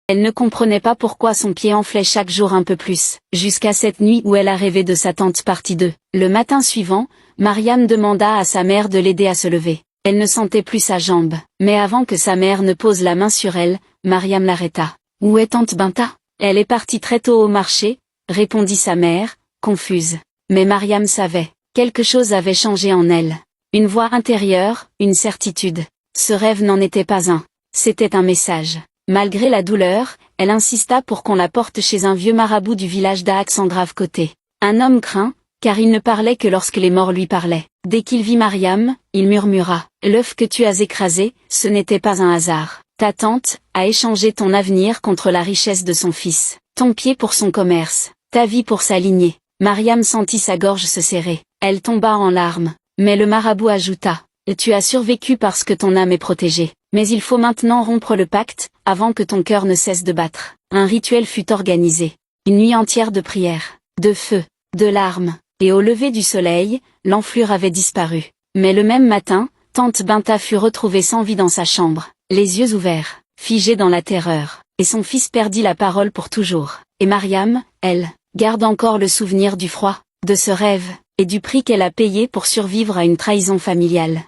Elle ne comprenait pas pourquoi son pied enflait chaque jour un peu plus, jusqu'à cette nuit où elle a rêvé de sa tante partie 2. Le matin suivant, Mariam demanda à sa mère de l'aider à se lever. Elle ne sentait plus sa jambe, mais avant que sa mère ne pose la main sur elle, Mariam l'arrêta. « Où est tante Binta ? Elle est partie très tôt au marché », répondit sa mère, confuse. Mais Mariam savait. Quelque chose avait changé en elle. Une voix intérieure, une certitude. Ce rêve n'en était pas un. C'était un message. Malgré la douleur, elle insista pour qu'on la porte chez un vieux marabout du village d'Aax en grave côté. Un homme craint, car il ne parlait que lorsque les morts lui parlaient. Dès qu'il vit Mariam, il murmura « L'œuf que tu as écrasé, ce n'était pas un hasard. Ta tante a échangé ton avenir contre la richesse de son fils, ton pied pour son commerce, ta vie pour sa lignée. » Mariam sentit sa gorge se serrer. Elle tomba en larmes. Mais le marabout ajouta « Tu as survécu parce que ton âme est protégée. Mais il faut maintenant rompre le pacte, avant que ton cœur ne cesse de battre. » Un rituel fut organisé. Une nuit entière de prières, de feu, de larmes, et au lever du soleil, l'enflure avait disparu. Mais le même matin, tante Binta fut retrouvée sans vie dans sa chambre, les yeux ouverts, figée dans la terreur, et son fils perdit la parole pour toujours. Et Mariam, elle, garde encore le souvenir du froid, de ce rêve, et du prix qu'elle a payé pour survivre à une trahison familiale.